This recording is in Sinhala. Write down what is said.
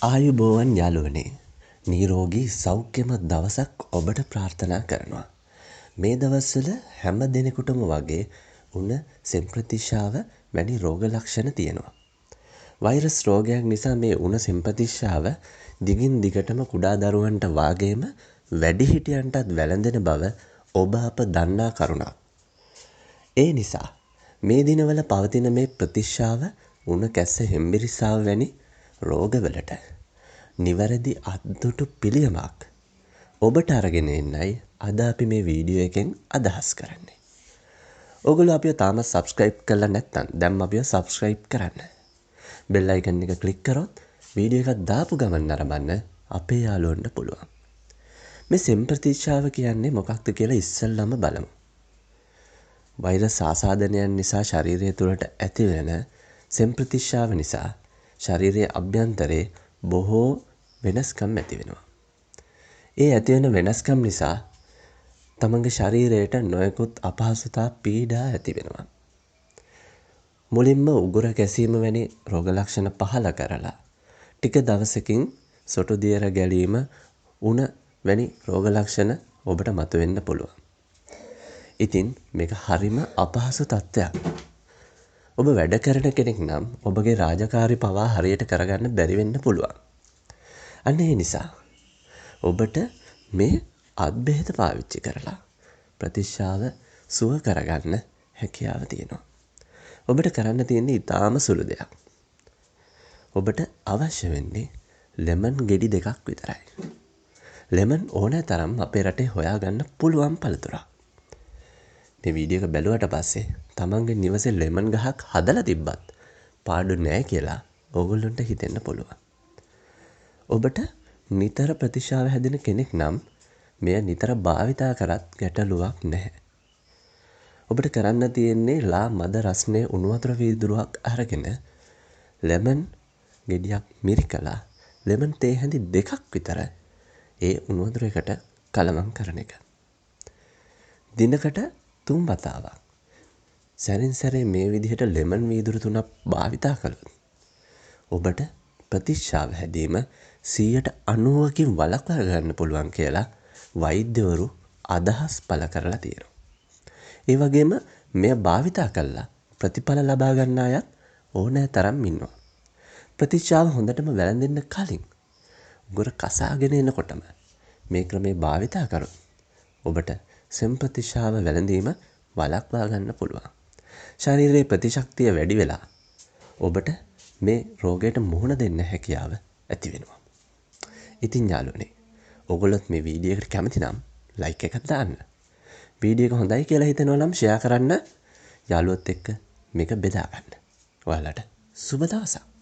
ආයුබෝවන් යාළුවනේ නිරෝගී සෞඛ්‍යමත් දවසක් ඔබට ප්‍රාර්ථනා කරනවා. මේ දවස්වල හැම දෙනෙකුටම වගේ උණ සෙම්ප්‍රතිශ්‍යාව වැනි රෝග ලක්ෂණ තියෙනවා. වෛරස් රෝගයක් නිසා මේ උණ සෙම්ප්‍රතිශ්‍යාව දිගින් දිගටම කුඩා දරුවන්ට වාගේම වැඩිහිටියන්ටත් වැළඳෙන බව ඔබ අප දන්නා කරුණක්. ඒ නිසා මේ දිනවල පවතින මේ ප්‍රතිශ්‍යාව උණ කැස්ස හෙම්බිරිස්සාව වැනි රෝගවලට නිවැරදි අත්දුටු පිළියමක් ඔබට අරගෙන එන්නයි අද අපි මේ වීඩියෝ එකෙන් අදහස් කරන්නේ. ඔයගොල්ලෝ අපිව තාමත් subscribe කරලා නැත්නම් දැන් අපිව subscribe කරන්න. bell icon එක click කරොත් වීඩියෝ එකක් දාපු ගමන් නරඹන්න අපේ යාළුවන්ට පුළුවන්. මේ සෙම්ප්‍රතිශ්‍යාව කියන්නේ මොකක්ද කියලා ඉස්සෙල්ලාම බලමු. වෛරස් ආසාදනයන් නිසා ශරීරය තුළට ඇතිවෙන සෙම්ප්‍රතිශ්‍යාව නිසා ශරීරයේ අභ්‍යන්තරේ බොහෝ වෙනස්කම් ඇති වෙනවා. ඒ ඇති වෙන වෙනස්කම් නිසා තමන්ගේ ශරීරයට නොයෙකුත් අපහසුතා පීඩා ඇති වෙනවා. මුලින්ම උගුර කැසීම වැනි රෝග ලක්ෂණ පහළ කරලා ටික දවසකින් සොටු දියර ගැලීම උණ වැනි රෝග ලක්ෂණ ඔබට මතුවෙන්න පුළුවන්. ඉතින් මේක හරිම අපහසු තත්ත්වයක්. ඔබ වැඩ කරන කෙනෙක් නම් ඔබගේ රාජකාරි පවා හරියට කරගන්න බැරි වෙන්න පුළුවන්. අන්න ඒ නිසා ඔබට මේ අත්බෙහෙත පාවිච්චි කරලා ප්‍රතිශ්‍යාව සුව කරගන්න හැකියාව තියෙනවා. ඔබට කරන්න තියෙන්නේ ඊටාම සුළු දෙයක්. ඔබට අවශ්‍ය වෙන්නේ ලෙමන් ගෙඩි 2ක් විතරයි. ලෙමන් ඕනෑ තරම් අපේ රටේ හොයාගන්න පුළුවන් පළතුරක්. මේ වීඩියෝ එක බැලුවට පස්සේ තමන්ගේ නිවසේ ලෙමන් ගහක් හදලා තිබ්බත් පාඩු නෑ කියලා ඕගොල්ලන්ට හිතෙන්න පුළුවන්. ඔබට නිතර ප්‍රතිශ්‍යාව හැදෙන කෙනෙක් නම් මෙය නිතර භාවිතා කරත් ගැටලුවක් නැහැ. ඔබට කරන්න තියෙන්නේ ලා මද රස්නේ උණු වතුර වීදුරුවක් අරගෙන ලෙමන් ගෙඩියක් මිරිකලා ලෙමන් තේ හැඳි 2ක් විතර ඒ උණු වතුර එකට කලවම් කරන එක. දිනකට 3 වතාවක් සැරින් සැරේ මේ විදිහට ලෙමන් වීදුරු 3ක් භාවිතා කළොත් ඔබට ප්‍රතිශ්‍යාව හැදීම 90%කින් වළක්වා ගන්න පුළුවන් කියලා වෛද්‍යවරු අදහස් පළ කරලා තියෙනවා. ඒ වගේම මෙය භාවිතා කළා ප්‍රතිඵල ලබා ගන්න අයත් ඕනෑ තරම් ඉන්නවා. ප්‍රතිශ්‍යාව හොඳටම වැළඳෙන්න කලින් උගුර කසාගෙන එනකොටම මේ ක්‍රමේ භාවිතා කරොත් ඔබට සෙම්ප්‍රතිශ්‍යාව වැළඳීම වළක්වා ගන්න පුළුවන්. ශරීරයේ ප්‍රතිශක්තිය වැඩි වෙලා ඔබට මේ රෝගයට මුහුණ දෙන්න හැකියාව ඇති වෙනවා. ඉතින් යාළුවනේ, ඔයගොල්ලොත් මේ වීඩියෝ එකට කැමති නම් ලයික් එකක් දාන්න. වීඩියෝ එක හොඳයි කියලා හිතෙනවා නම් ෂෙයා කරන්න. යාළුවොත් එක්ක මේක බෙදා ගන්න. ඔයාලට සුබ දවසක්.